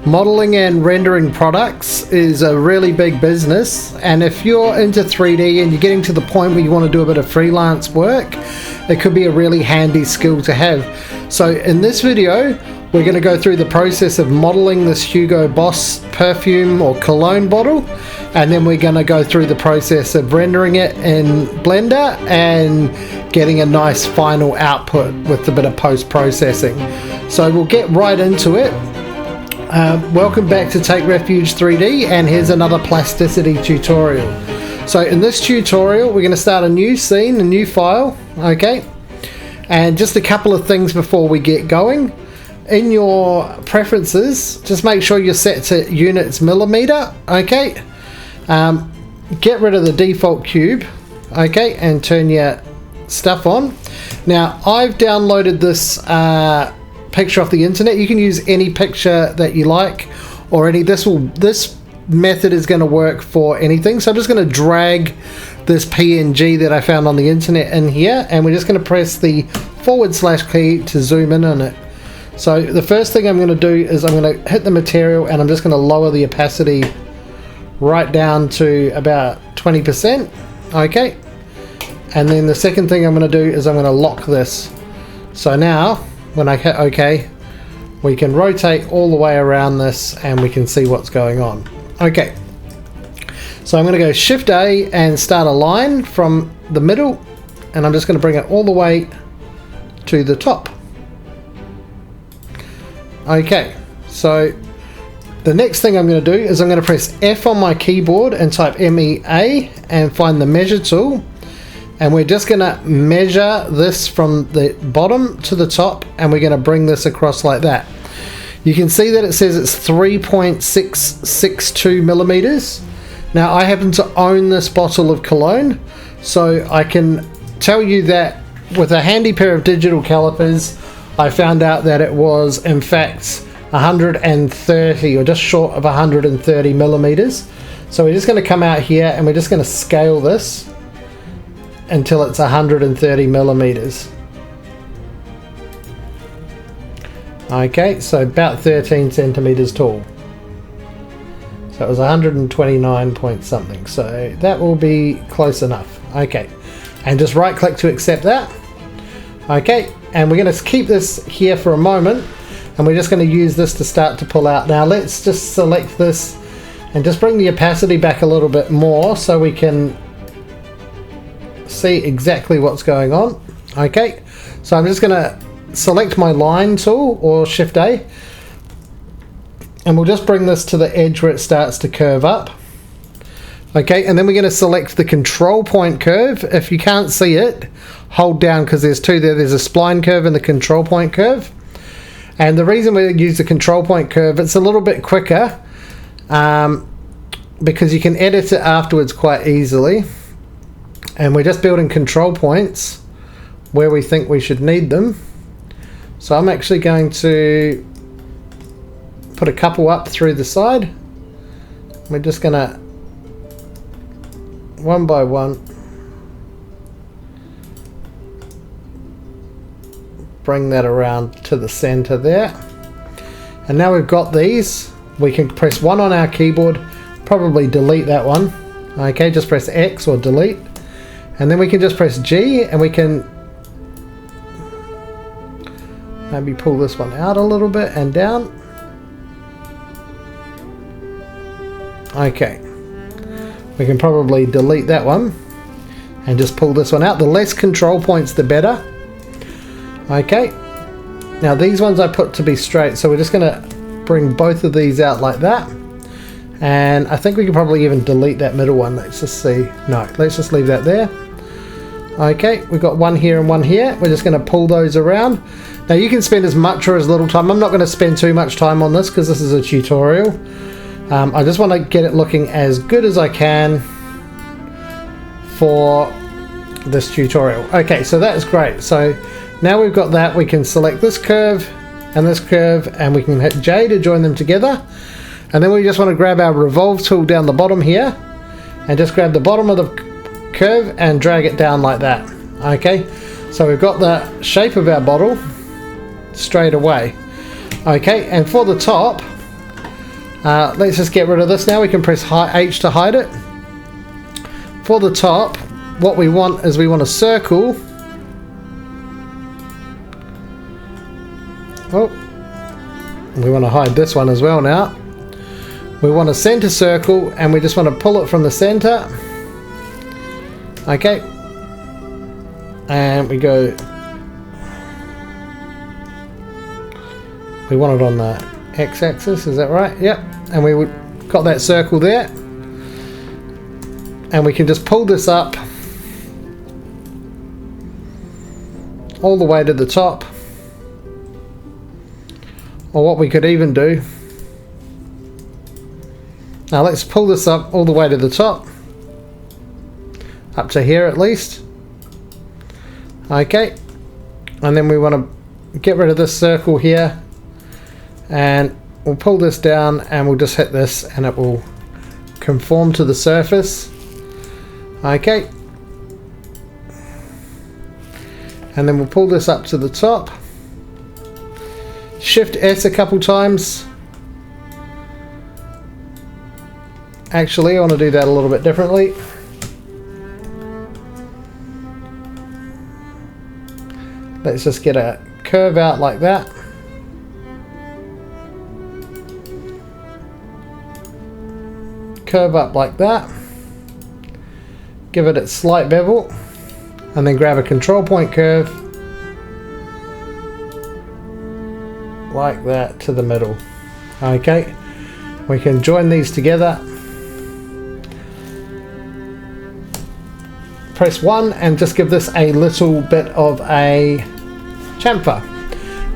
Modeling and rendering products is a really big business, and if you're into 3D and you're getting to the point where you want to do a bit of freelance work, it could be a really handy skill to have. So in this video, we're going to go through the process of modeling this Hugo Boss perfume or cologne bottle, and then we're going to go through the process of rendering it in Blender and getting a nice final output with a bit of post-processing. So we'll get right into it. Welcome back to Take Refuge 3D, and here's another plasticity tutorial. So in this tutorial we're going to start a new scene, a new file, okay? And just a couple of things before we get going. In your preferences, just make sure you're set to units millimeter, okay? Get rid of the default cube, okay, and turn your stuff on. Now I've downloaded this picture off the internet. You can use any picture that you like, or this method is going to work for anything. So I'm just going to drag this PNG that I found on the internet in here, and we're just going to press the / key to zoom in on it. So the first thing I'm going to do is I'm going to hit the material, and I'm just going to lower the opacity right down to about 20%, okay? And then the second thing I'm going to do is I'm going to lock this. So now when I hit OK, we can rotate all the way around this and we can see what's going on. Okay, so I'm going to go Shift A and start a line from the middle, and I'm just going to bring it all the way to the top. Okay, so the next thing I'm going to do is I'm going to press F on my keyboard and type MEA and find the measure tool. And we're just going to measure this from the bottom to the top, and we're going to bring this across like that. You can see that it says it's 3.662 millimeters. Now I happen to own this bottle of cologne, so I can tell you that with a handy pair of digital calipers, I found out that it was in fact 130, or just short of 130 millimeters. So we're just going to come out here and we're just going to scale this until it's 130 millimeters. Okay, so about 13 centimeters tall. So it was 129 point something, so that will be close enough. Okay, and just right click to accept that. Okay, and we're going to keep this here for a moment, and we're just going to use this to start to pull out. Now let's just select this and just bring the opacity back a little bit more so we can see exactly what's going on. Okay, so I'm just going to select my line tool or Shift A, and we'll just bring this to the edge where it starts to curve up. Okay, and then we're going to select the control point curve. If you can't see it, hold down, because there's two there. There's a spline curve and the control point curve. And the reason we use the control point curve, it's a little bit quicker because you can edit it afterwards quite easily. And we're just building control points where we think we should need them. So I'm actually going to put a couple up through the side. We're just going to, one by one, bring that around to the center there. And now we've got these, we can press 1 on our keyboard, probably delete that one. Okay, just press X or delete. And then we can just press G, and we can maybe pull this one out a little bit and down. Okay, we can probably delete that one and just pull this one out. The less control points, the better. Okay, now these ones I put to be straight, so we're just going to bring both of these out like that. And I think we can probably even delete that middle one. Let's just see. No, let's just leave that there. Okay, we've got one here and one here. We're just going to pull those around. Now you can spend as much or as little time. I'm not going to spend too much time on this because this is a tutorial. I just want to get it looking as good as I can for this tutorial. Okay, so that's great. So now we've got that, we can select this curve, and we can hit J to join them together. And then we just want to grab our revolve tool down the bottom here, and just grab the bottom of the curve and drag it down like that. Okay, so we've got the shape of our bottle straight away. Okay, and for the top, Let's just get rid of this now. We can press H to hide it. For the top, what we want is we want a circle. Oh, we want to hide this one as well now. We want a center circle and we just want to pull it from the center. Okay. And we go. We want it on the x-axis, is that right? Yep. And we got that circle there. And we can just pull this up all the way to the top. Or what we could even do. Now let's pull this up all the way to the top. Up to here at least. Okay. And then we want to get rid of this circle here. And we'll pull this down and we'll just hit this and it will conform to the surface. Okay. And then we'll pull this up to the top. Shift S a couple times. Actually, I want to do that a little bit differently. Let's just get a curve out like that. Curve up like that. Give it a slight bevel. And then grab a control point curve. Like that to the middle. Okay. We can join these together. Press 1 and just give this a little bit of a chamfer.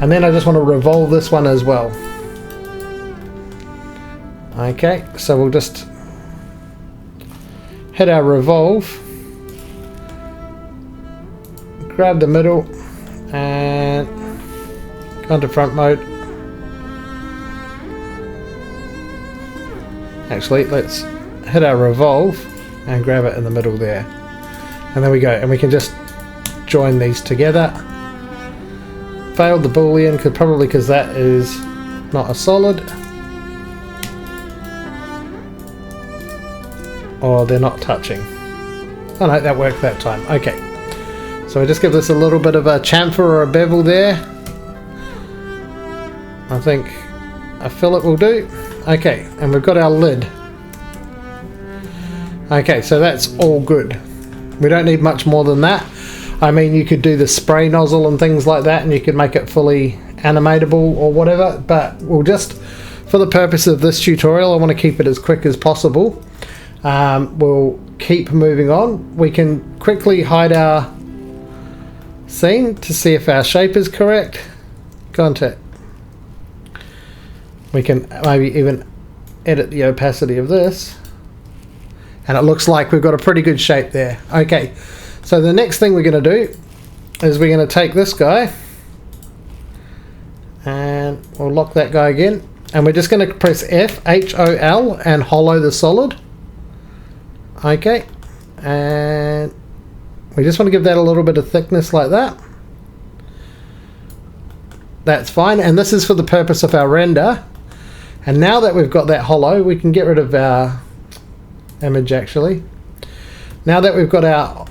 And then I just want to revolve this one as well. Okay, so we'll just hit our revolve, grab the middle and go into front mode. Actually, let's hit our revolve and grab it in the middle there. And there we go, and we can just join these together. Failed the boolean, probably because that is not a solid. Or they're not touching. Oh no, that worked that time. Okay. So we just give this a little bit of a chamfer or a bevel there. I think a fillet will do. Okay, and we've got our lid. Okay, so that's all good. We don't need much more than that. I mean, you could do the spray nozzle and things like that and you could make it fully animatable or whatever, but we'll just, for the purpose of this tutorial, I want to keep it as quick as possible. We'll keep moving on. We can quickly hide our scene to see if our shape is correct. Go into it. We can maybe even edit the opacity of this. And it looks like we've got a pretty good shape there. Okay, so the next thing we're going to do is we're going to take this guy and we'll lock that guy again. And we're just going to press F, H-O-L, and hollow the solid. Okay, and we just want to give that a little bit of thickness like that. That's fine, and this is for the purpose of our render. And now that we've got that hollow, we can get rid of our image actually. Now that we've got our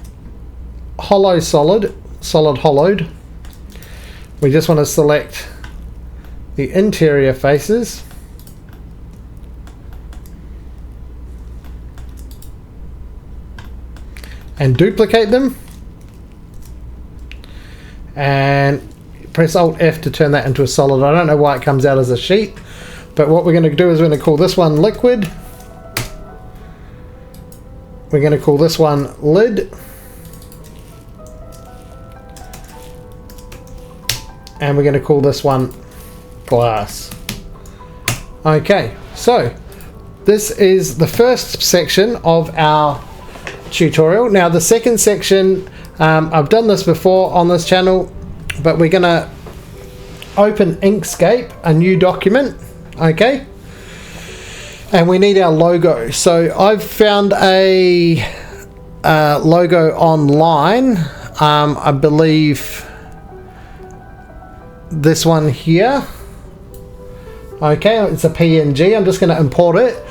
hollow solid hollowed, we just want to select the interior faces. And duplicate them. And press Alt F to turn that into a solid. I don't know why it comes out as a sheet. But what we're going to do is we're going to call this one liquid. We're going to call this one lid. And we're going to call this one glass. Okay, so this is the first section of our tutorial. Now the second section, I've done this before on this channel, but we're going to open Inkscape, a new document. Okay. And we need our logo. So I've found a logo online. I believe this one here. Okay, it's a PNG. I'm just going to import it.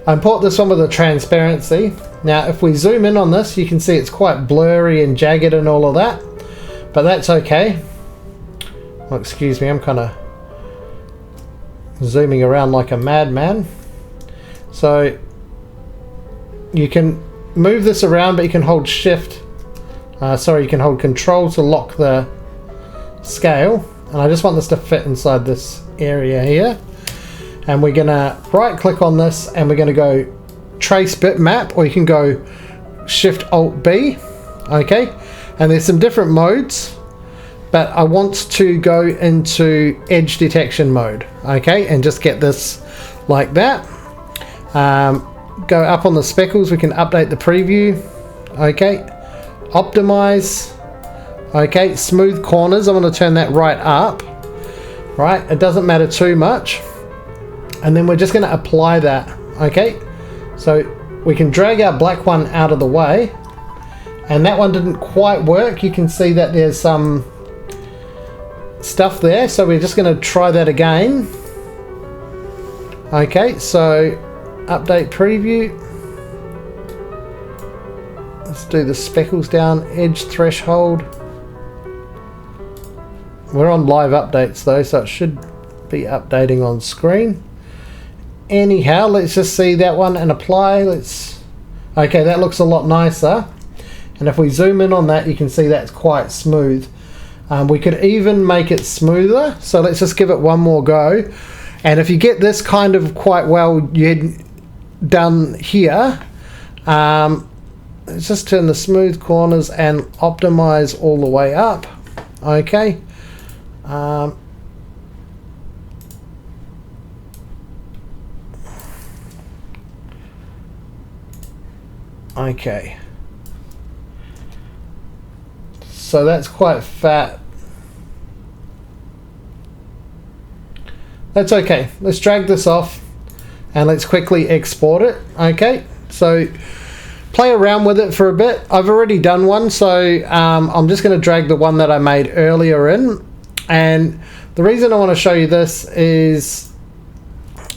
I import this one with a transparency. Now if we zoom in on this, you can see it's quite blurry and jagged and all of that, but that's okay. Well, excuse me, I'm kind of zooming around like a madman. So you can move this around, but you can hold shift, you can hold control to lock the scale, and I just want this to fit inside this area here. And we're gonna right click on this and we're gonna go trace bitmap, or you can go shift alt B. Okay, and there's some different modes, but I want to go into edge detection mode. Okay, and just get this like that. Go up on the speckles, we can update the preview. Okay, optimize. Okay, smooth corners, I'm going to turn that right up. Right, it doesn't matter too much. And then we're just going to apply that. Okay, so we can drag our black one out of the way, and that one didn't quite work. You can see that there's some stuff there, so we're just going to try that again. Okay, so update preview. Let's do the speckles down, edge threshold. We're on live updates though, so it should be updating on screen. Anyhow, let's just see that one and apply. Okay, that looks a lot nicer. And if we zoom in on that, you can see that's quite smooth. We could even make it smoother, so let's just give it one more go. And if you get this kind of quite well done here, let's just turn the smooth corners and optimize all the way up. Okay. Okay. So that's quite fat. That's okay. Let's drag this off and let's quickly export it. Okay, so play around with it for a bit. I've already done one, so I'm just going to drag the one that I made earlier in. And the reason I want to show you this is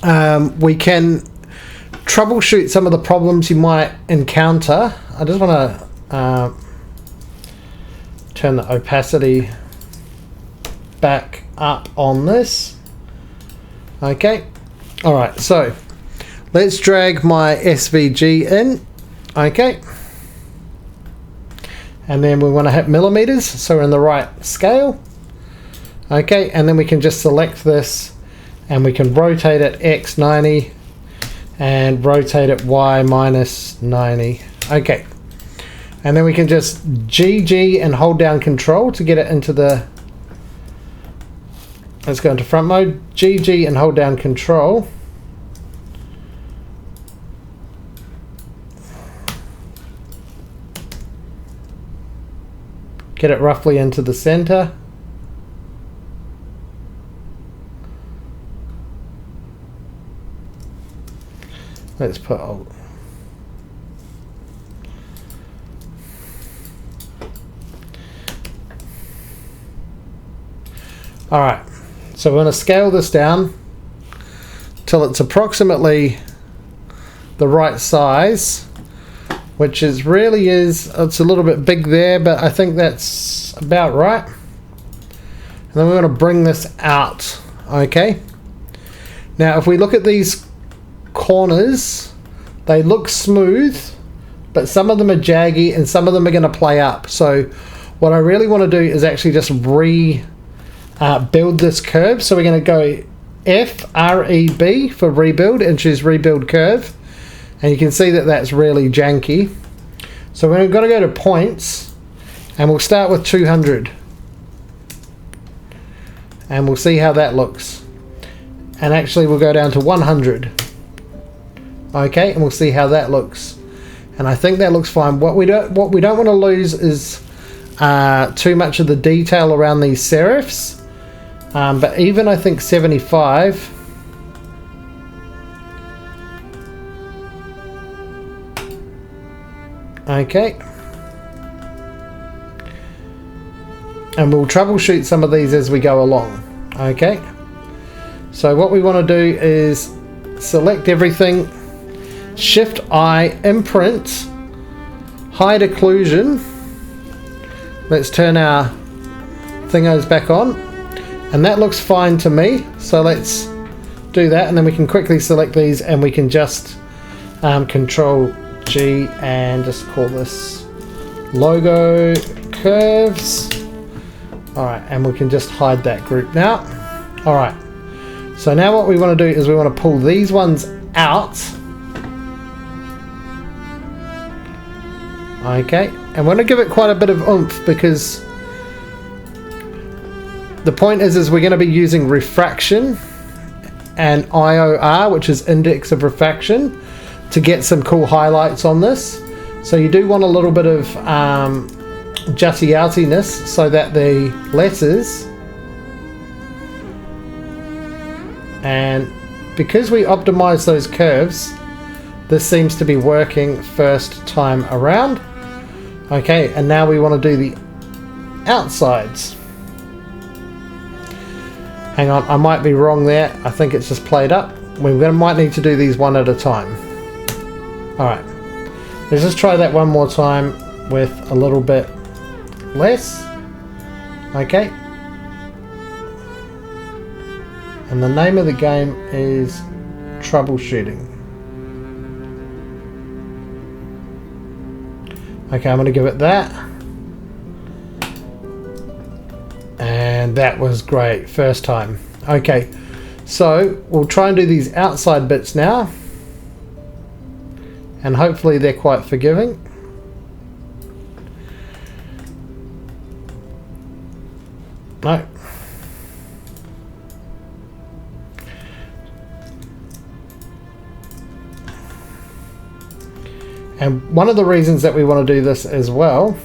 we can troubleshoot some of the problems you might encounter. I just want to turn the opacity back up on this. Okay, all right, so let's drag my SVG in. Okay, and then we want to hit millimeters, so we're in the right scale. Okay, and then we can just select this and we can rotate it X 90 and rotate it Y minus 90. Okay, and then we can just GG and hold down control to get it into the, let's go into front mode, GG and hold down control. Get it roughly into the center. Let's put alt. Alright, so we're going to scale this down till it's approximately the right size, which is really it's a little bit big there, but I think that's about right. And then we're going to bring this out. Okay, now if we look at these corners, they look smooth, but some of them are jaggy and some of them are going to play up. So what I really want to do is actually just build this curve. So we're going to go FREB for rebuild and choose rebuild curve, and you can see that that's really janky. So we're going to go to points and we'll start with 200 and we'll see how that looks, and actually we'll go down to 100. Okay, and we'll see how that looks, and I think that looks fine. What we don't want to lose is too much of the detail around these serifs, but even I think 75. Okay, and we'll troubleshoot some of these as we go along. Okay, So what we want to do is select everything, Shift I, imprint, hide occlusion. Let's turn our thingos back on, and that looks fine to me. So let's do that, and then we can quickly select these, and we can just Control G and just call this logo curves. Alright, and we can just hide that group now. Alright, so now what we want to do is we want to pull these ones out. Okay, and we're going to give it quite a bit of oomph, because the point is we're going to be using refraction and IOR, which is index of refraction, to get some cool highlights on this. So you do want a little bit of jutty-outiness so that the letters, and because we optimize those curves, this seems to be working first time around. Okay, and now we want to do the outsides. Hang on, I might be wrong there. I think it's just played up. Might need to do these one at a time. Alright, let's just try that one more time with a little bit less. Okay. And the name of the game is Troubleshooting. Okay, I'm going to give it that. And that was great, first time. Okay, so we'll try and do these outside bits now. And hopefully they're quite forgiving. No. And one of the reasons that we want to do this as well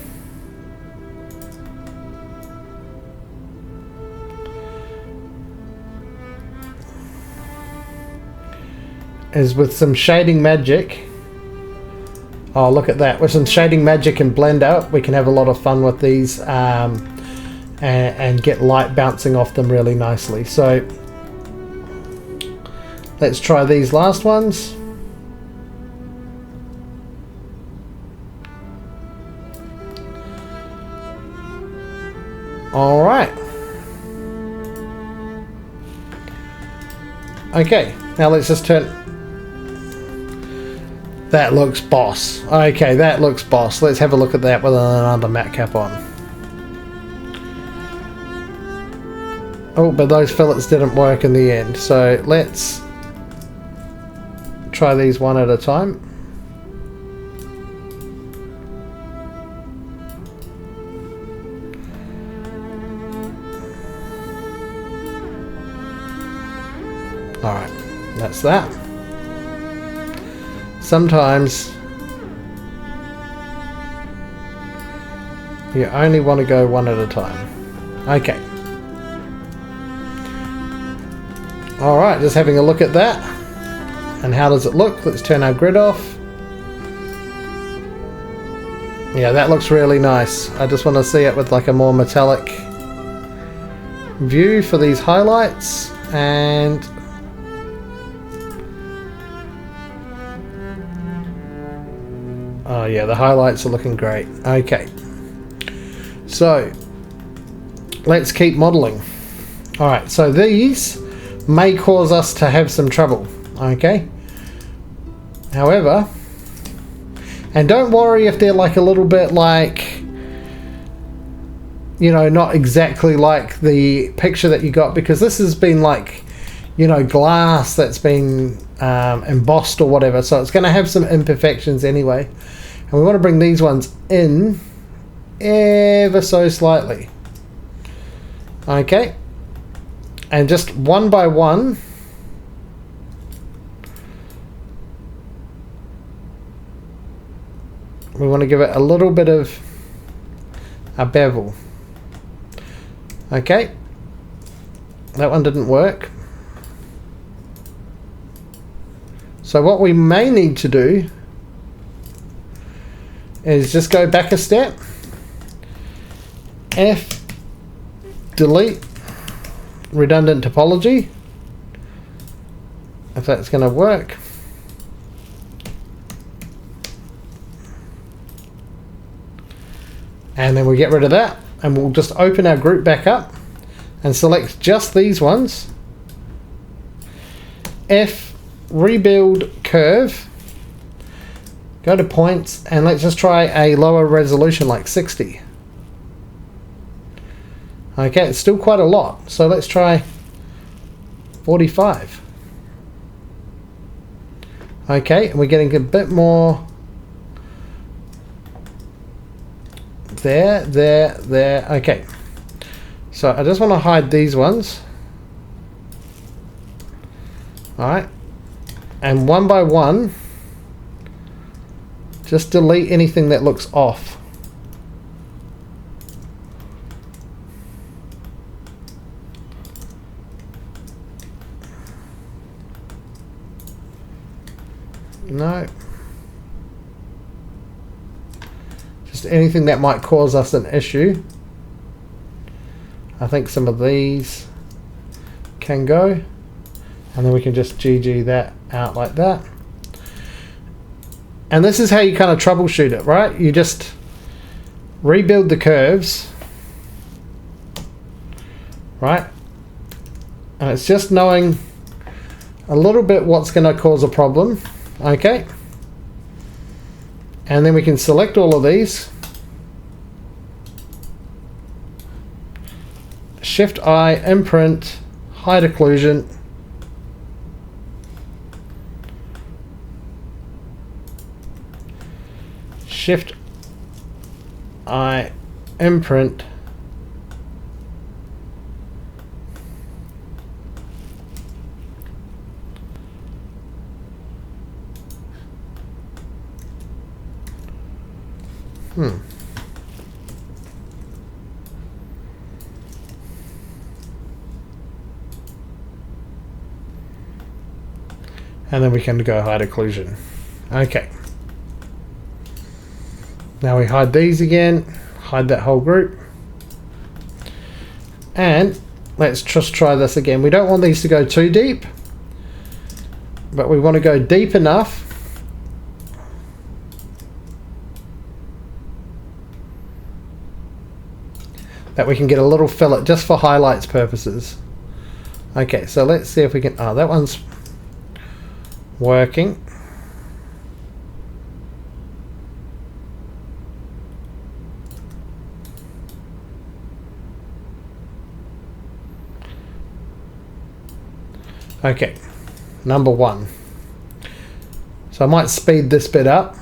is with some shading magic. Oh, look at that. With some shading magic and Blender, we can have a lot of fun with these and get light bouncing off them really nicely. So let's try these last ones. All right. Okay, now let's just turn. That looks boss. Okay, that looks boss. Let's have a look at that with another matte cap on. Oh, but those fillets didn't work in the end. So let's try these one at a time. Alright, that's that. Sometimes you only want to go one at a time. Okay. Alright, just having a look at that. And how does it look? Let's turn our grid off. Yeah, that looks really nice. I just want to see it with like a more metallic view for these highlights. And oh yeah, the highlights are looking great. Okay, so let's keep modeling. Alright, so these may cause us to have some trouble. Okay, however, and don't worry if they're like a little bit like, you know, not exactly like the picture that you got, because this has been like, you know, glass that's been embossed or whatever, so it's going to have some imperfections anyway. And we want to bring these ones in ever so slightly. Okay. And just one by one, we want to give it a little bit of a bevel. Okay. That one didn't work. So what we may need to do is just go back a step, F, delete redundant topology, if that's going to work. And then we get rid of that, and we'll just open our group back up and select just these ones. F, rebuild curve, go to points, and let's just try a lower resolution like 60. Okay, it's still quite a lot, so let's try 45. Okay, and we're getting a bit more there. Okay, so I just want to hide these ones. Alright, and one by one, just delete anything that looks off. No. Just anything that might cause us an issue. I think some of these can go. And then we can just GG that out like that. And this is how you kind of troubleshoot it, right? You just rebuild the curves. Right? And it's just knowing a little bit what's going to cause a problem. Okay, and then we can select all of these, Shift I, imprint, hide occlusion, Shift I, imprint, and then we can go hide occlusion. Okay. Now we hide these again, hide that whole group. And let's just try this again. We don't want these to go too deep, but we want to go deep enough that we can get a little fillet just for highlights purposes. Okay, so let's see if we can, oh, that one's working. Okay, number one. So I might speed this bit up.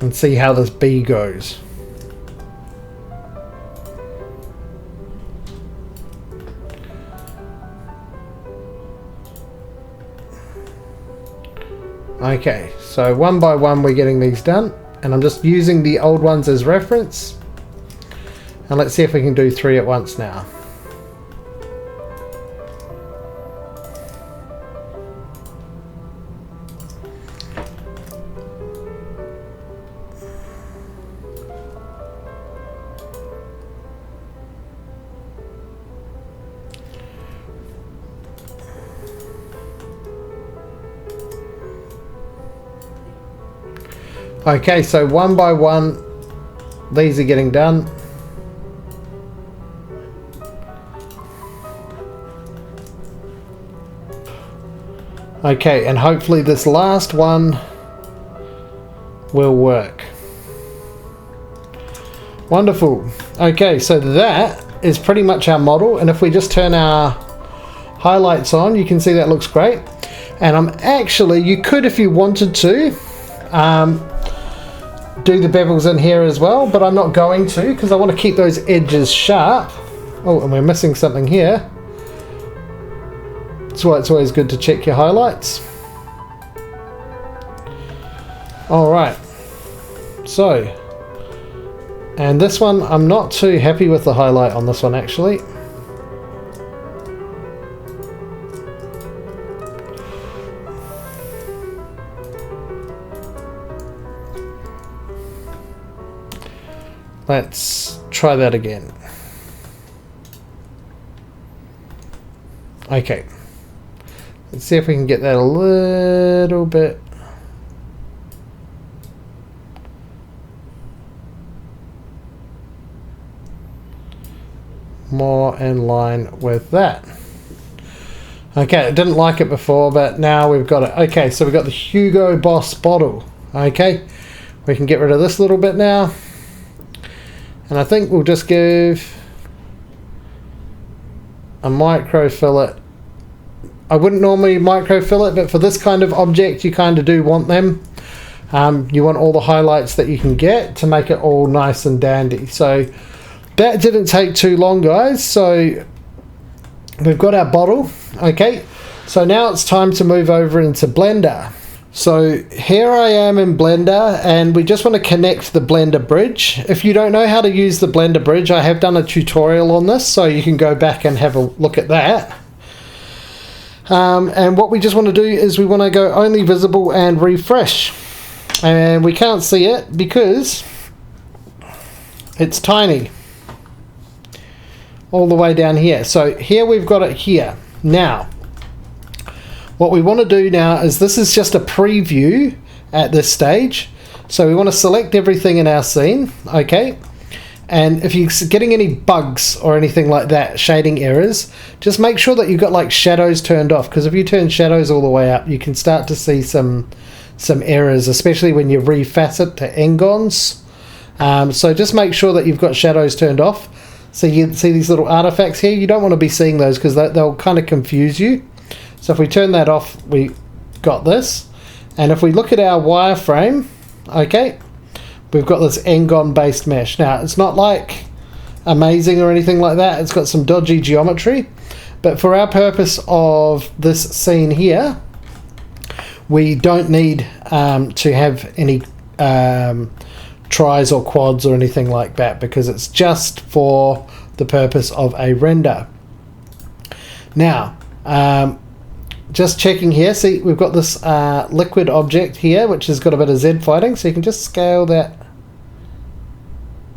And see how this bee goes. Okay, so one by one we're getting these done, and I'm just using the old ones as reference. And let's see if we can do 3 at once now. Okay, so one by one, these are getting done. Okay, and hopefully this last one will work. Wonderful. Okay, so that is pretty much our model, and if we just turn our highlights on, you can see that looks great. And I'm actually, you could, if you wanted to, do the bevels in here as well, but I'm not going to because I want to keep those edges sharp. Oh, and we're missing something here. That's why it's always good to check your highlights. Alright, so, and this one, I'm not too happy with the highlight on this one actually. Let's try that again. Okay, let's see if we can get that a little bit more in line with that. Okay, I didn't like it before, but now we've got it. Okay, so we've got the Hugo Boss bottle. Okay, we can get rid of this little bit now. And I think we'll just give a micro fillet. I wouldn't normally micro fillet, but for this kind of object, you kind of do want them. You want all the highlights that you can get to make it all nice and dandy. So that didn't take too long, guys. So we've got our bottle. Okay, so now it's time to move over into Blender. So here I am in Blender, and we just want to connect the Blender bridge. If you don't know how to use the Blender bridge, I have done a tutorial on this, so you can go back and have a look at that. And what we just want to do is we want to go only visible and refresh. And we can't see it because it's tiny. All the way down here. So here we've got it here. Now, what we want to do now is this is just a preview at this stage. So we want to select everything in our scene, okay? And if you're getting any bugs or anything like that, shading errors, just make sure that you've got like shadows turned off, because if you turn shadows all the way up, you can start to see some errors, especially when you refacet to engons. So just make sure that you've got shadows turned off. So you see these little artifacts here, you don't want to be seeing those because they'll kind of confuse you. So if we turn that off, we got this. And if we look at our wireframe, okay, we've got this engon based mesh. Now it's not like amazing or anything like that, it's got some dodgy geometry, but for our purpose of this scene here, we don't need to have any tris or quads or anything like that, because it's just for the purpose of a render. Now just checking here, see we've got this liquid object here which has got a bit of Z fighting, so you can just scale that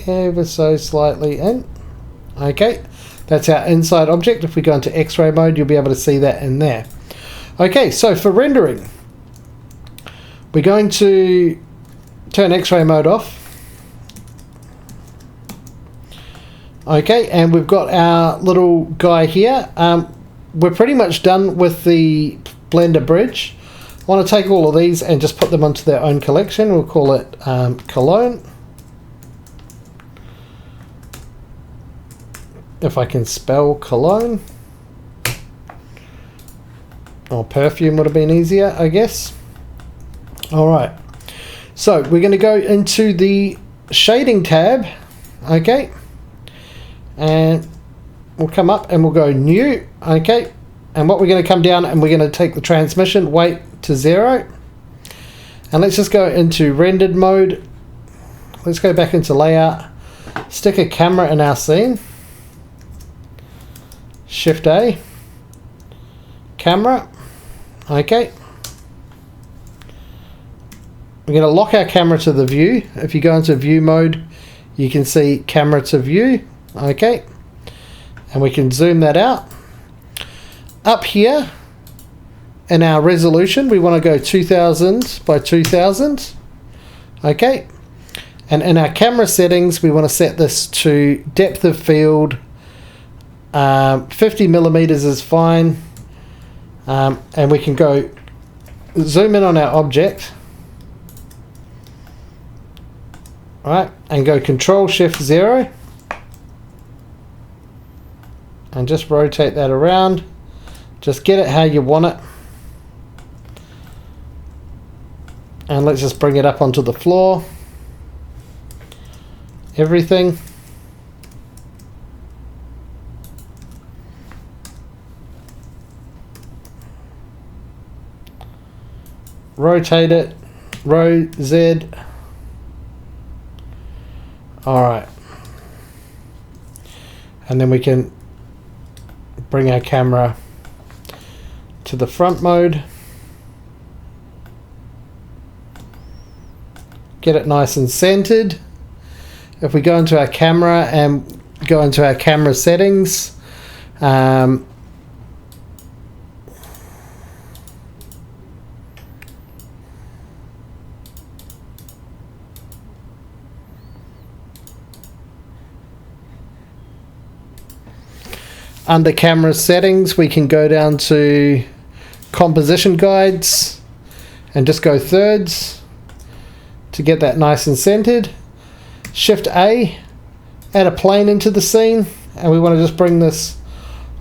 ever so slightly in. Okay, that's our inside object. If we go into X-ray mode, you'll be able to see that in there. Okay, so for rendering, we're going to turn X-ray mode off. Okay, and we've got our little guy here. We're pretty much done with the Blender bridge. I want to take all of these and just put them onto their own collection. We'll call it Cologne. If I can spell cologne. Or perfume would have been easier, I guess. Alright, so we're going to go into the shading tab. Okay, and we'll come up and we'll go new. Okay, and what we're going to come down and we're going to take the transmission weight to 0, and let's just go into rendered mode. Let's go back into layout, stick a camera in our scene, Shift A, camera. Okay, we're going to lock our camera to the view. If you go into view mode, you can see camera to view. Okay, and we can zoom that out. Up here in our resolution, we want to go 2000 by 2000. Okay, and in our camera settings, we want to set this to depth of field. 50 millimeters is fine. And we can go zoom in on our object. Right, and go Control Shift 0. And just rotate that around. Just get it how you want it. And let's just bring it up onto the floor. everything. Rotate it, Z. Alright. And then we can bring our camera to the front mode. Get it nice and centered. If we go into our camera and go into our camera settings, under camera settings, we can go down to composition guides and just go thirds to get that nice and centered. Shift A, add a plane into the scene, and we want to just bring this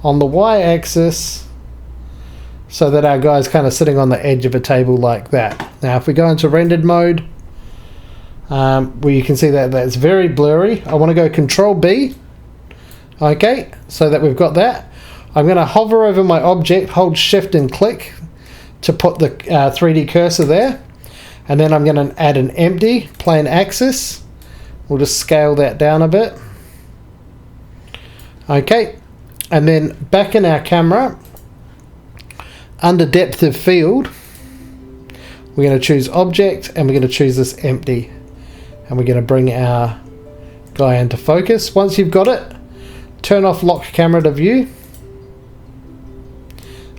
on the Y axis so that our guy's kind of sitting on the edge of a table like that. Now if we go into rendered mode, where you can see that that's very blurry, I want to go Control B. Okay, so that we've got that. I'm going to hover over my object, hold shift and click to put the 3D cursor there. And then I'm going to add an empty plane axis. We'll just scale that down a bit. Okay, and then back in our camera, under depth of field, we're going to choose object and we're going to choose this empty. And we're going to bring our guy into focus. Once you've got it, turn off lock camera to view.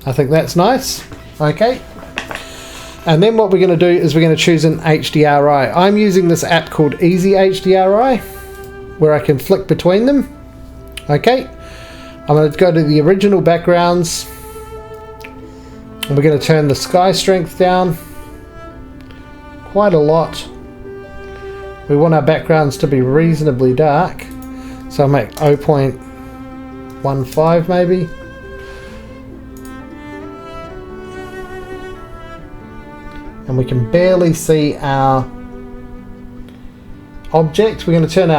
I think that's nice. Okay. And then what we're going to do is we're going to choose an HDRI. I'm using this app called Easy HDRI, where I can flick between them. Okay. I'm going to go to the original backgrounds. And we're going to turn the sky strength down quite a lot. We want our backgrounds to be reasonably dark. So I'll make 0.15 maybe. And we can barely see our object. We're going to turn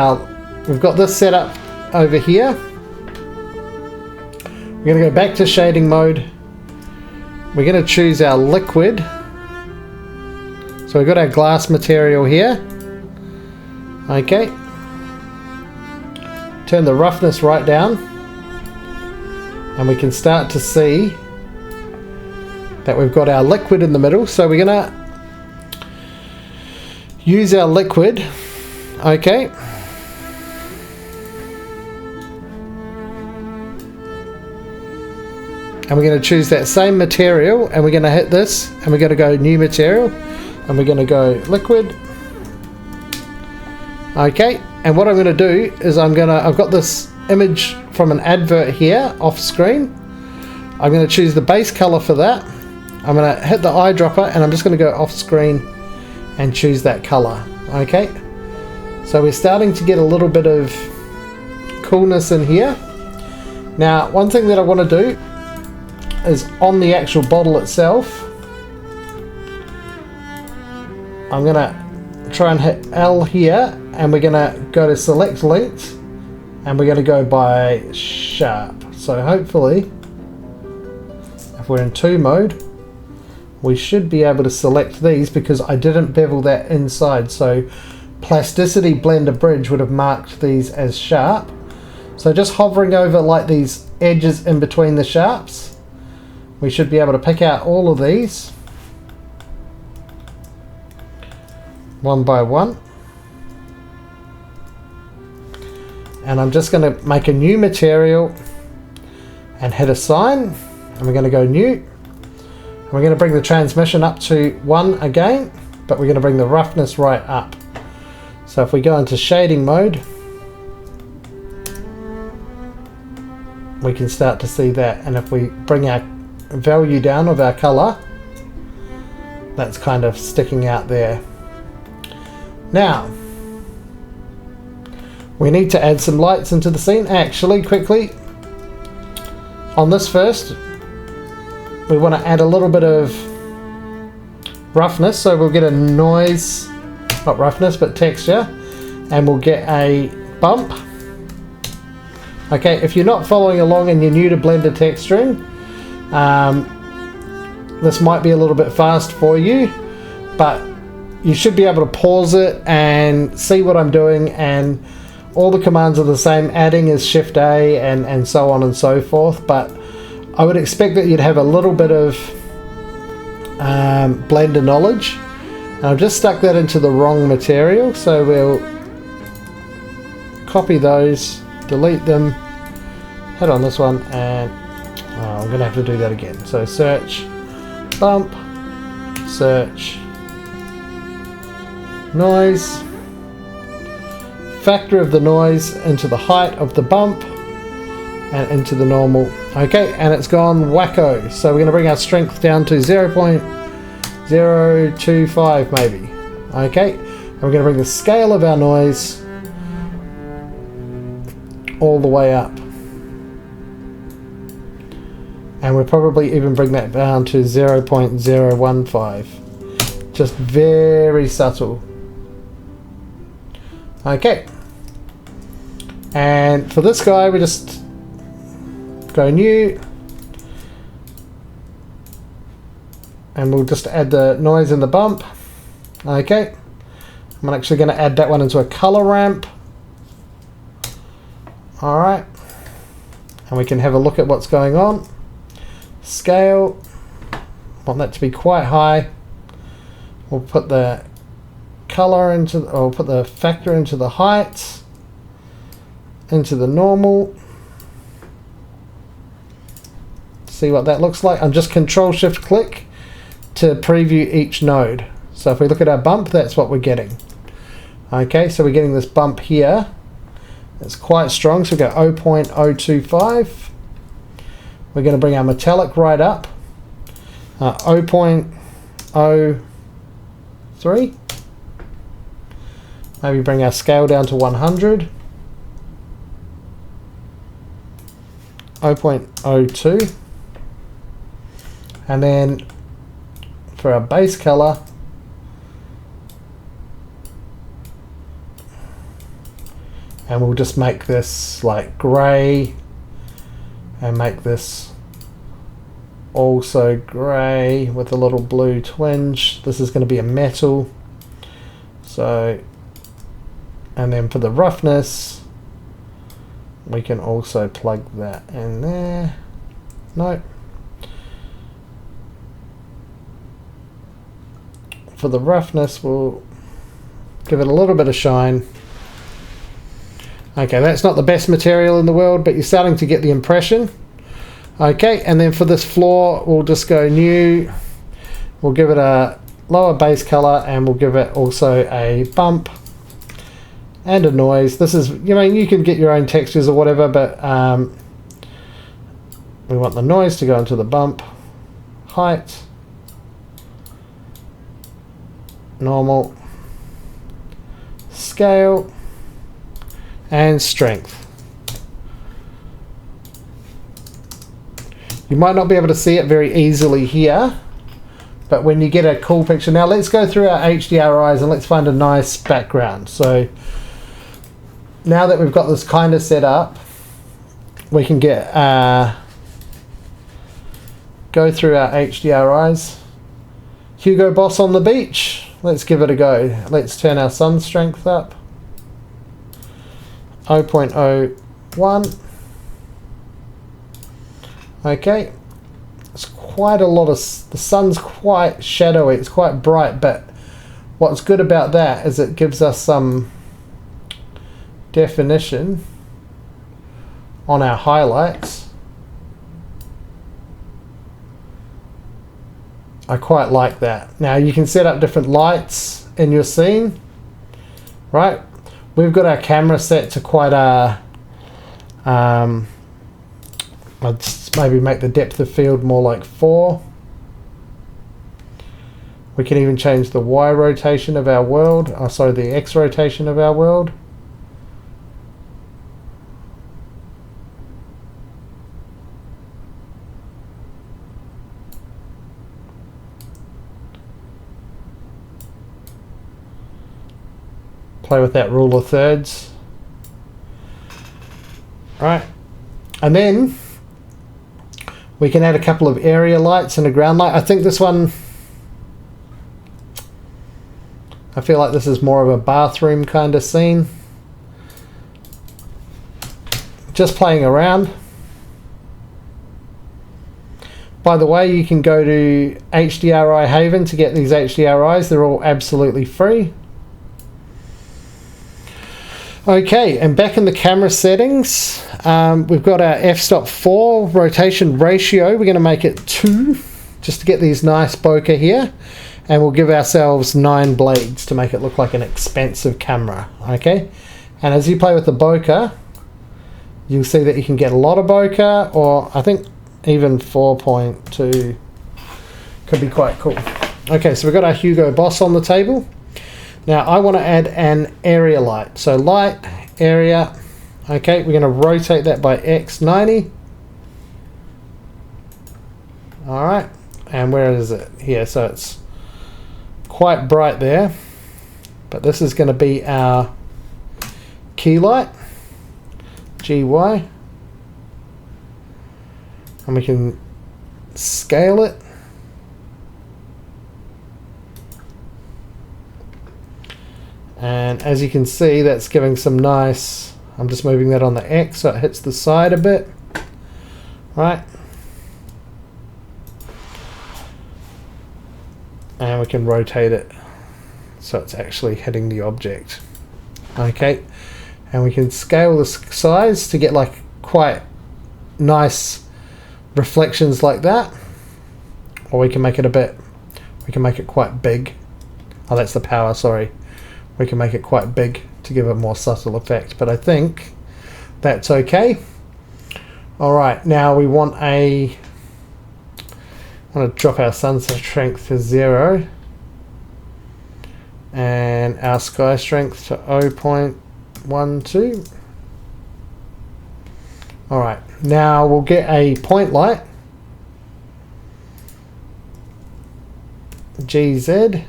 we've got this set up over here. We're going to go back to shading mode. We're going to choose our liquid. So we've got our glass material here. Okay. Turn the roughness right down. And we can start to see that we've got our liquid in the middle. So we're going to use our liquid. Okay. And we're going to choose that same material and we're going to hit this and we're going to go new material and we're going to go liquid. Okay, and what I'm going to do is I've got this image from an advert here off screen. I'm going to choose the base color for that. I'm going to hit the eyedropper and I'm just going to go off screen and choose that color. Okay, so we're starting to get a little bit of coolness in here. Now one thing that I want to do is on the actual bottle itself, I'm going to try and hit L here and we're going to go to select length and we're going to go by sharp. So hopefully if we're in 2 mode we should be able to select these because I didn't bevel that inside, so Plasticity Blender Bridge would have marked these as sharp. So just hovering over like these edges in between the sharps, we should be able to pick out all of these one by one. And I'm just going to make a new material and hit assign, and we're going to go new. And we're going to bring the transmission up to 1 again, but we're going to bring the roughness right up. So if we go into shading mode, we can start to see that, and if we bring our value down of our color, that's kind of sticking out there. Now we need to add some lights into the scene. Actually, quickly on this first, we want to add a little bit of roughness, so we'll get a noise, not roughness but texture, and we'll get a bump. Okay, if you're not following along and you're new to Blender texturing, this might be a little bit fast for you, but you should be able to pause it and see what I'm doing, and all the commands are the same. Adding is Shift A and so on and so forth, but I would expect that you'd have a little bit of Blender knowledge. And I've just stuck that into the wrong material, so we'll copy those, delete them, hit on this one, and I'm going to have to do that again. So search, bump, search, noise, factor of the noise into the height of the bump and into the normal. Okay, and it's gone wacko. So we're going to bring our strength down to 0.025 maybe. Okay, and we're going to bring the scale of our noise all the way up. And we'll probably even bring that down to 0.015. Just very subtle. Okay. And for this guy, we just go new. And we'll just add the noise and the bump. Okay. I'm actually going to add that one into a color ramp. Alright. And we can have a look at what's going on. Scale. Want that to be quite high. We'll put the color into, or put the factor into the height, into the normal. See what that looks like. I'm just Control Shift click to preview each node. So if we look at our bump, that's what we're getting. Okay, so we're getting this bump here. It's quite strong, so we go 0.025. We're going to bring our metallic right up. 0.03. Maybe bring our scale down to 100. 0.02. And then for our base color, and we'll just make this like grey and make this also grey with a little blue twinge. This is going to be a metal. So, and then for the roughness, we can also plug that in there. No. For the roughness, we'll give it a little bit of shine. Okay, that's not the best material in the world, but you're starting to get the impression. Okay, and then for this floor, we'll just go new. We'll give it a lower base color, and we'll give it also a bump and a noise. This is, you know, you can get your own textures or whatever, but we want the noise to go into the bump, height, normal, scale, and strength. You might not be able to see it very easily here, but when you get a cool picture. Now let's go through our HDRIs and let's find a nice background. So now that we've got this kind of set up, we can get go through our HDRIs. Hugo Boss on the beach. Let's give it a go. Let's turn our sun strength up. 0.01. Okay, it's quite a lot of, the sun's quite shadowy, it's quite bright, but what's good about that is it gives us some definition on our highlights. I quite like that. Now you can set up different lights in your scene, right? We've got our camera set to quite a let's maybe make the depth of field more like 4. We can even change the Y rotation of our world, sorry, the X rotation of our world. play with that rule of thirds. Right, and then we can add a couple of area lights and a ground light. I think this one, I feel like this is more of a bathroom kind of scene. Just playing around. By the way, you can go to HDRI Haven to get these HDRIs. They're all absolutely free. Okay, and back in the camera settings, we've got our f-stop 4 rotation ratio. We're going to make it 2 just to get these nice bokeh here, and we'll give ourselves 9 blades to make it look like an expensive camera. Okay, and as you play with the bokeh, you'll see that you can get a lot of bokeh, or I think even 4.2 could be quite cool. Okay, so we've got our Hugo Boss on the table. Now I want to add an area light. So light, area. Okay, we're going to rotate that by X90. Alright, and where is it? Here, so it's quite bright there. But this is going to be our key light, GY. And we can scale it. And as you can see, that's giving some nice, I'm just moving that on the X so it hits the side a bit. Right. And we can rotate it so it's actually hitting the object. Okay. And we can scale the size to get like quite nice reflections like that. Or we can make it a bit, we can make it quite big. Oh, that's the power, sorry. We can make it quite big to give a more subtle effect, but I think that's okay. Alright, now we want to drop our sunset strength to 0 and our sky strength to 0.12. Alright, now we'll get a point light, GZ,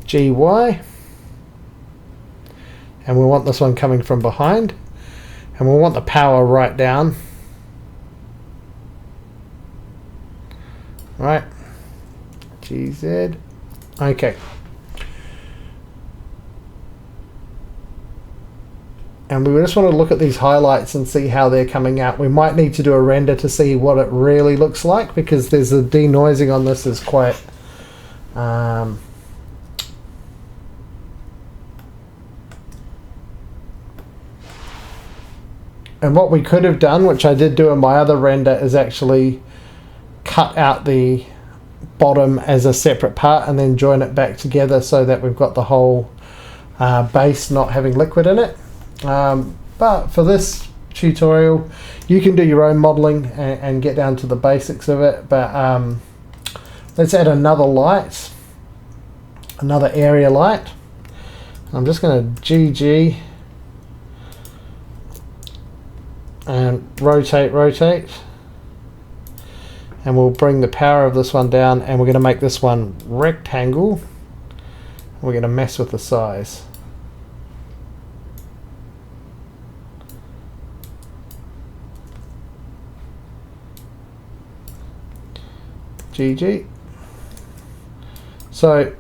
GY, and we want this one coming from behind, and we want the power right down. Right, GZ, okay. And we just want to look at these highlights and see how they're coming out. We might need to do a render to see what it really looks like, because there's a denoising on this is quite and what we could have done, which I did do in my other render, is actually cut out the bottom as a separate part and then join it back together so that we've got the whole base not having liquid in it. But for this tutorial, you can do your own modeling and get down to the basics of it. But let's add another light, another area light. I'm just going to GG and rotate, and we'll bring the power of this one down, and we're going to make this one rectangle. We're going to mess with the size. GG. So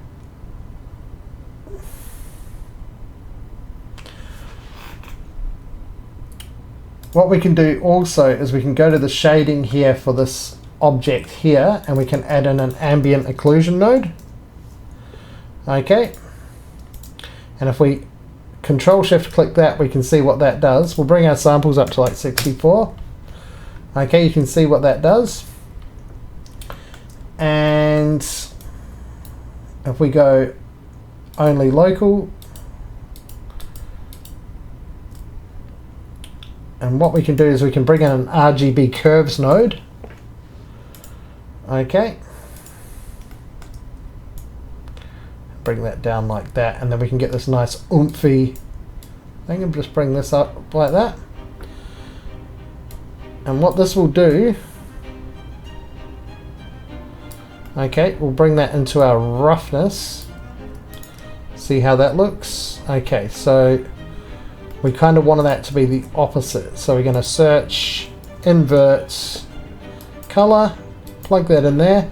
what we can do also is we can go to the shading here for this object here, and we can add in an ambient occlusion node. Okay, and if we control shift click that, we can see what that does. We'll bring our samples up to like 64. Okay, you can see what that does. And if we go only local, and what we can do is we can bring in an RGB curves node. Okay, bring that down like that, and then we can get this nice oomphy thing, and just bring this up like that. And what this will do, okay, we'll bring that into our roughness, see how that looks. Okay, so we kind of want that to be the opposite. So we're going to search, invert, color, plug that in there.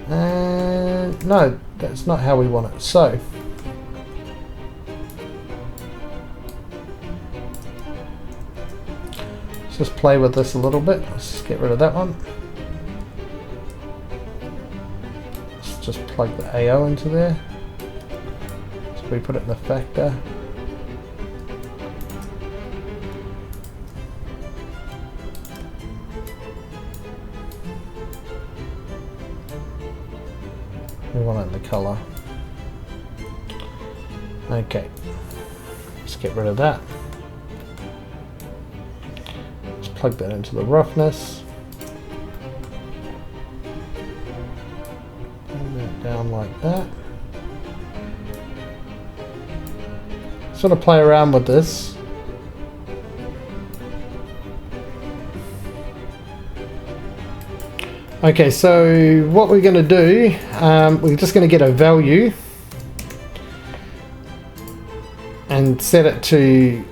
And no, that's not how we want it. So let's just play with this a little bit. Let's just get rid of that one. Let's just plug the AO into there. So we put it in the factor. We want it in the color. Okay, let's get rid of that. Let's plug that into the roughness. Bring that down like that. Sort of play around with this. Okay, so what we're going to do, we're just going to get a value and set it to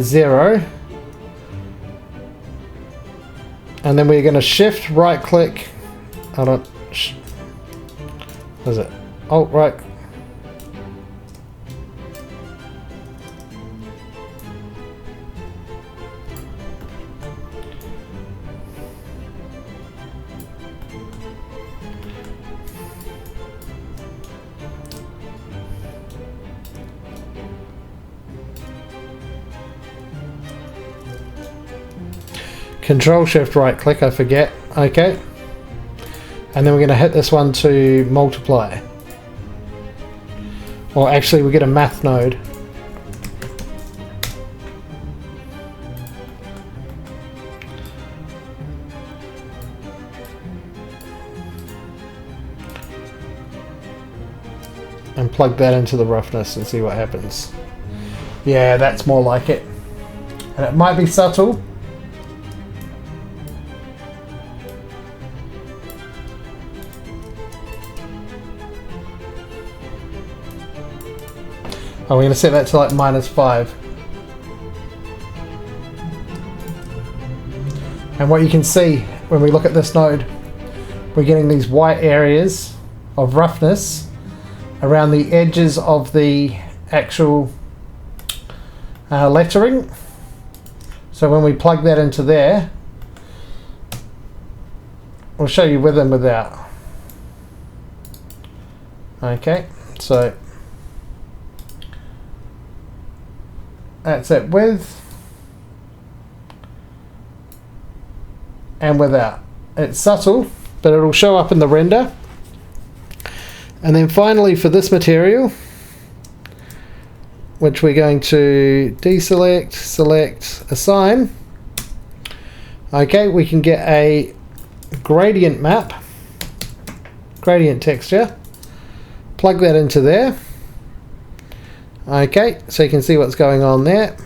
0, and then we're going to shift right click, what is it, alt right, Control Shift right click, I forget. Okay, and then we're going to hit this one to multiply, or actually we get a math node. And plug that into the roughness and see what happens. Yeah, that's more like it, and it might be subtle. Oh, we're going to set that to like -5. And what you can see when we look at this node, we're getting these white areas of roughness around the edges of the actual lettering. So when we plug that into there, we'll show you with and without. Okay, so that's it, with and without. It's subtle, but it'll show up in the render. And then finally for this material, which we're going to deselect, select, assign. Okay, we can get a gradient map, gradient texture, plug that into there. Okay, so you can see what's going on there.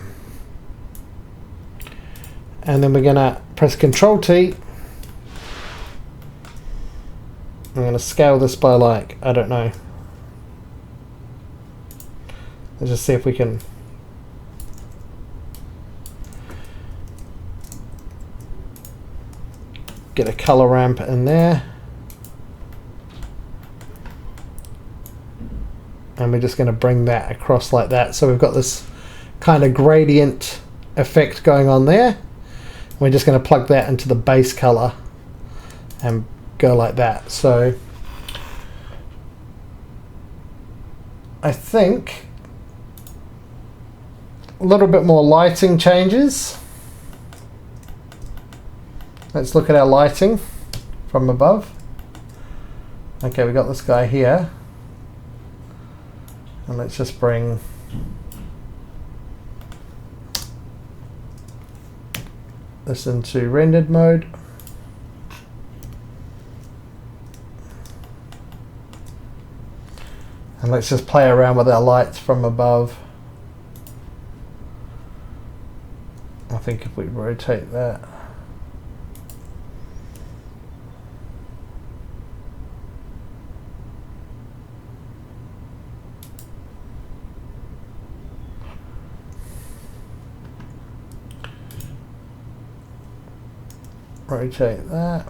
And then we're going to press Control T. I'm going to scale this by like, I don't know. Let's just see if we can get a color ramp in there. And we're just going to bring that across like that. So we've got this kind of gradient effect going on there. We're just going to plug that into the base color and go like that. So I think a little bit more lighting changes. Let's look at our lighting from above. Okay, we got this guy here. And let's just bring this into rendered mode. And let's just play around with our lights from above. I think if we rotate that. rotate that.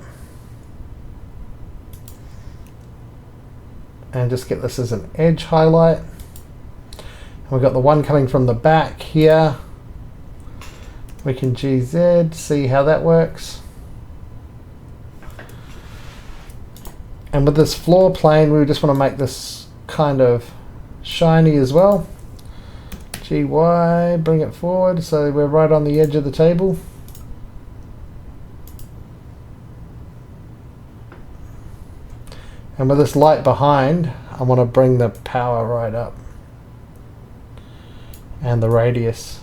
And just get this as an edge highlight. And we've got the one coming from the back here. We can GZ, see how that works. And with this floor plane, we just want to make this kind of shiny as well. GY, bring it forward so we're right on the edge of the table. And with this light behind, I want to bring the power right up. And the radius.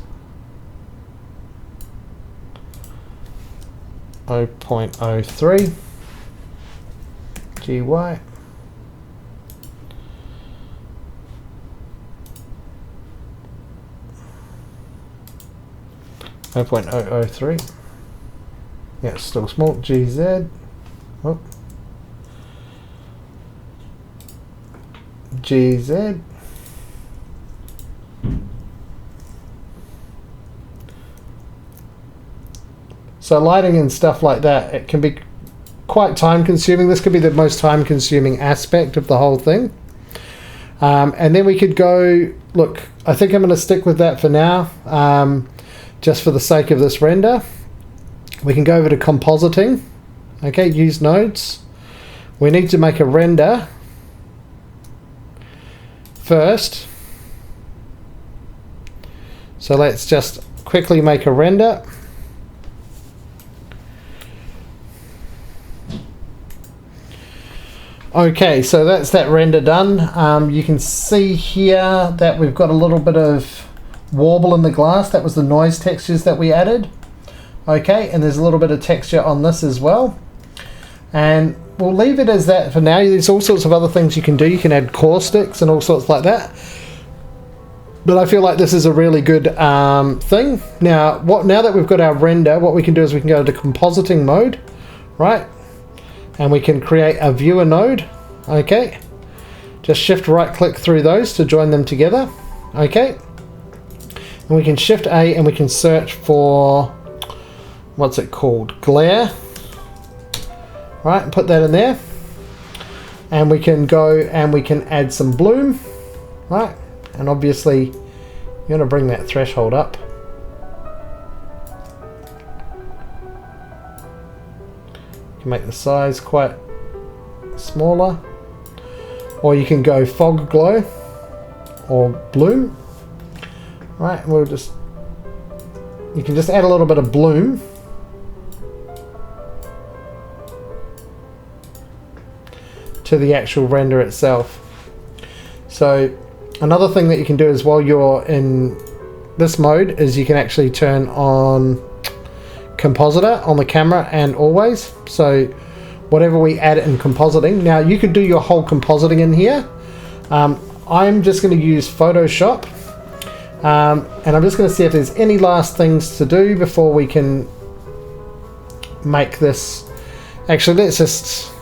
0.03. GY. .003. Yeah, it's still small. GZ. Oh. GZ. So lighting and stuff like that, it can be quite time consuming. This could be the most time consuming aspect of the whole thing. And then we could go, look, I think I'm going to stick with that for now, just for the sake of this render. We can go over to compositing. Okay, use nodes. We need to make a render first. So let's just quickly make a render. Okay, so that's that render done. You can see here that we've got a little bit of warble in the glass. That was the noise textures that we added. Okay, and there's a little bit of texture on this as well. And we'll leave it as that for now. There's all sorts of other things you can do. You can add caustics and all sorts like that. But I feel like this is a really good thing. Now that we've got our render, what we can do is we can go to compositing mode, right? And we can create a viewer node. Okay, just shift right click through those to join them together. Okay, and we can shift A and we can search for, what's it called, glare, right, and put that in there. And we can go and we can add some bloom, right, and obviously you want to bring that threshold up. You can make the size quite smaller, or you can go fog glow or bloom, right? And you can just add a little bit of bloom to the actual render itself. So another thing that you can do is, while you're in this mode, is you can actually turn on compositor on the camera and always. So whatever we add in compositing, now you could do your whole compositing in here. I'm just going to use Photoshop, and I'm just going to see if there's any last things to do before we can make this. Actually, let's just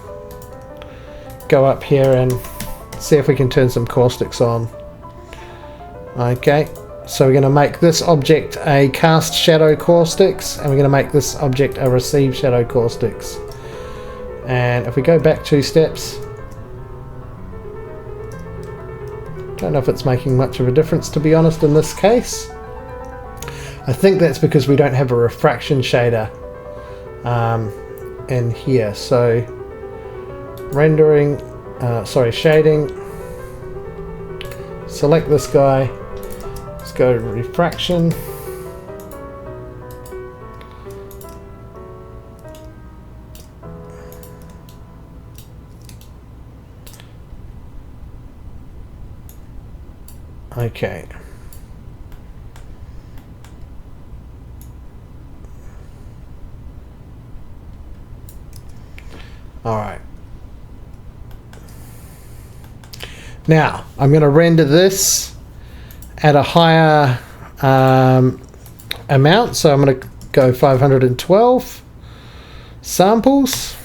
go up here and see if we can turn some caustics on. Okay, so we're going to make this object a cast shadow caustics, and we're going to make this object a receive shadow caustics. And if we go back 2 steps, don't know if it's making much of a difference, to be honest, in this case. I think that's because we don't have a refraction shader in here. So rendering, shading, select this guy, let's go to refraction. Okay. All right. Now I'm going to render this at a higher amount, so I'm going to go 512 samples.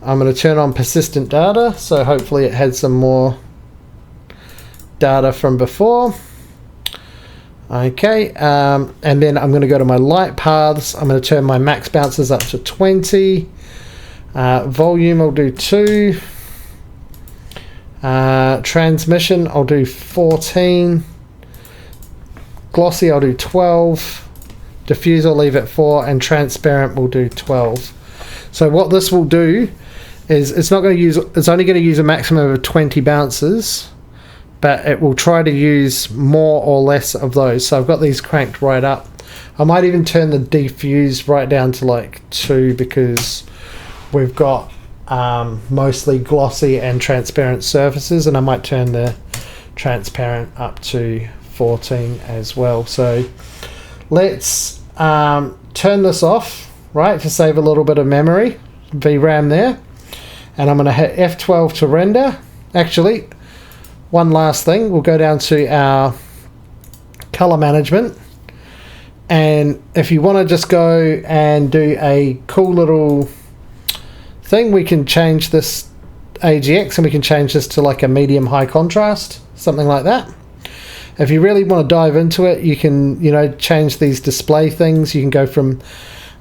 I'm going to turn on persistent data, so hopefully it had some more data from before. Okay, and then I'm going to go to my light paths. I'm going to turn my max bounces up to 20. Volume I'll do 2. Transmission I'll do 14. Glossy I'll do 12. Diffuse I'll leave at 4, and transparent we'll do 12. So what this will do is it's only going to use a maximum of 20 bounces, but it will try to use more or less of those. So I've got these cranked right up. I might even turn the diffuse right down to like 2, because we've got mostly glossy and transparent surfaces, and I might turn the transparent up to 14 as well. So let's turn this off, right, to save a little bit of memory, VRAM there, and I'm going to hit F12 to render. Actually, one last thing, we'll go down to our color management, and if you want to just go and do a cool little thing, we can change this AGX and we can change this to like a medium high contrast, something like that. If you really want to dive into it, you can, you know, change these display things. You can go from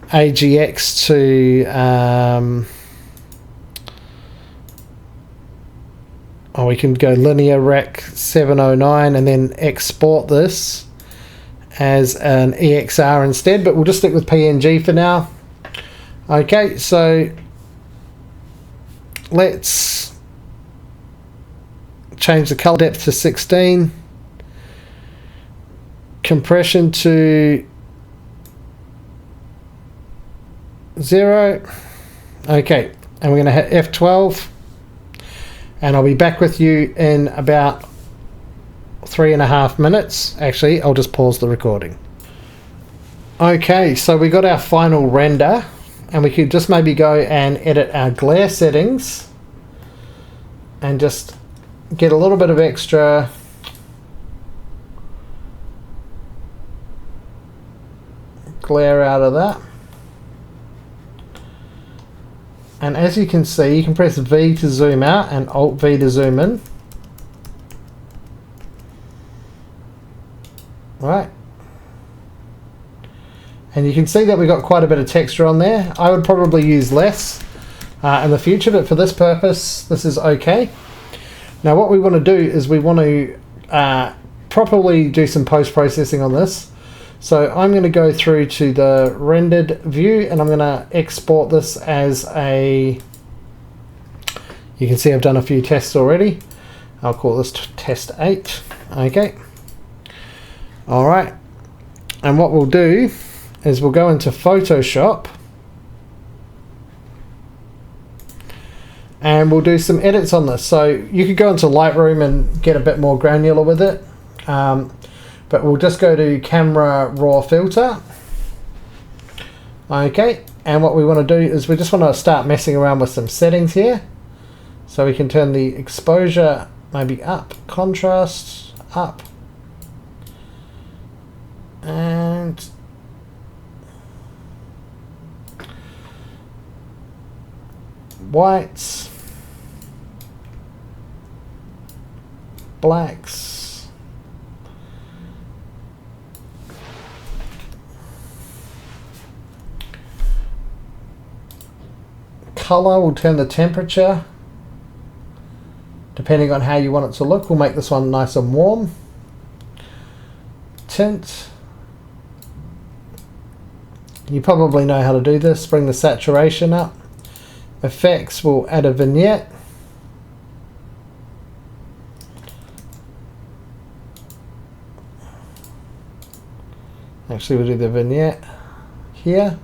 AGX to we can go linear rec 709 and then export this as an EXR instead, but we'll just stick with PNG for now. Okay, so let's change the color depth to 16, compression to 0. Okay, and we're going to hit F12, and I'll be back with you in about 3.5 minutes. Actually, I'll just pause the recording. Okay, so we got our final render, and we could just maybe go and edit our glare settings and just get a little bit of extra glare out of that. And as you can see, you can press V to zoom out and Alt V to zoom in. Right. And you can see that we got quite a bit of texture on there. I would probably use less in the future, but for this purpose, this is okay. Now what we want to do is we want to properly do some post-processing on this. So I'm going to go through to the rendered view, and I'm going to export this as a, you can see I've done a few tests already. I'll call this test 8. Okay. Alright. And what we'll do is we'll go into Photoshop and we'll do some edits on this. So you could go into Lightroom and get a bit more granular with it, but we'll just go to Camera Raw Filter. Okay, and what we want to do is we just want to start messing around with some settings here. So we can turn the exposure maybe up, contrast up, and whites, blacks, color, we'll turn the temperature depending on how you want it to look. We'll make this one nice and warm. Tint, you probably know how to do this. Bring the saturation up. Effects, we'll add a vignette. Actually, we'll do the vignette here.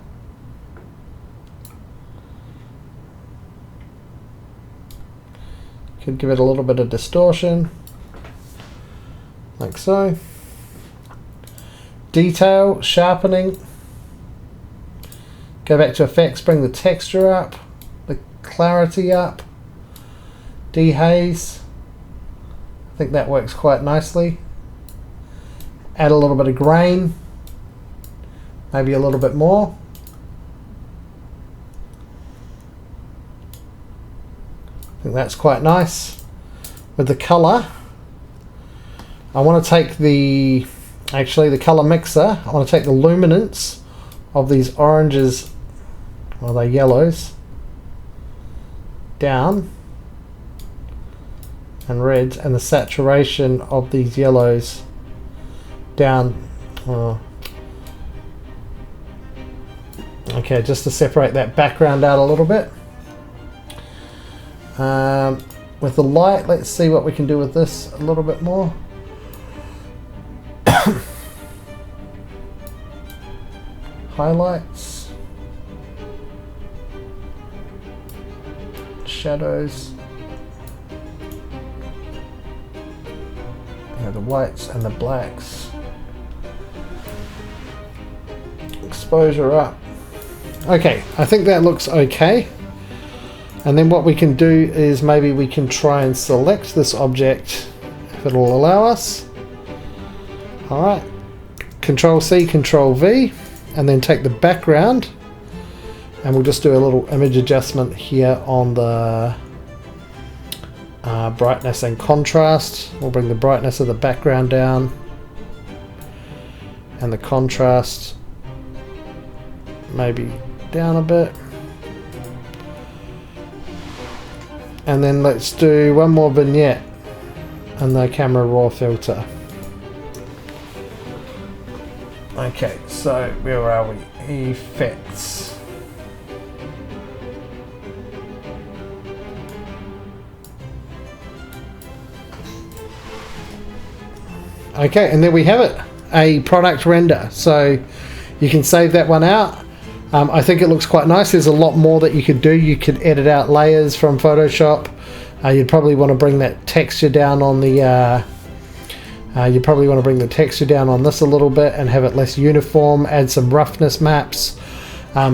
Could give it a little bit of distortion, like so. Detail, sharpening. Go back to effects, bring the texture up, the clarity up, dehaze. I think that works quite nicely. Add a little bit of grain, maybe a little bit more. I think that's quite nice. With the color, I want to take the actually the color mixer, I want to take the luminance of these oranges, or they're yellows, down, and reds, and the saturation of these yellows down. Okay, just to separate that background out a little bit. With the light, let's see what we can do with this a little bit more. Highlights, shadows, the whites and the blacks, exposure up. Okay, I think that looks okay. And then what we can do is maybe we can try and select this object if it'll allow us. Alright, Control C, Control V, and then take the background, and we'll just do a little image adjustment here on the brightness and contrast. We'll bring the brightness of the background down and the contrast maybe down a bit. And then let's do one more vignette and the camera raw filter. Okay, so where are we? Effects. Okay, and there we have it, a product render. So you can save that one out. I think it looks quite nice. There's a lot more that you could do. You could edit out layers from Photoshop. You'd probably want to bring that texture down on the you probably want to bring the texture down on this a little bit and have it less uniform, add some roughness maps,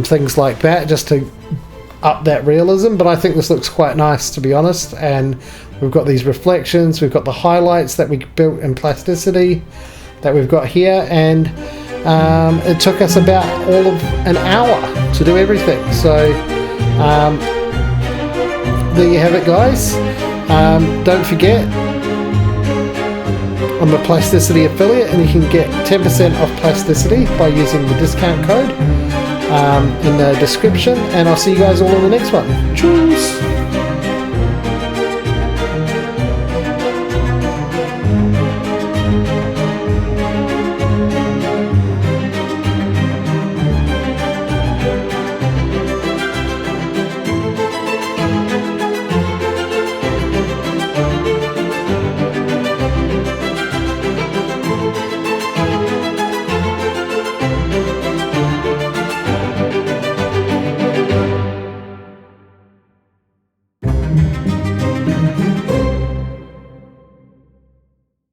things like that, just to up that realism. But I think this looks quite nice, to be honest. And we've got these reflections, we've got the highlights that we built in Plasticity that we've got here, and it took us about all of an hour to do everything. So there you have it, guys. Don't forget, I'm a Plasticity affiliate, and you can get 10% off Plasticity by using the discount code in the description. And I'll see you guys all in the next one. Cheers!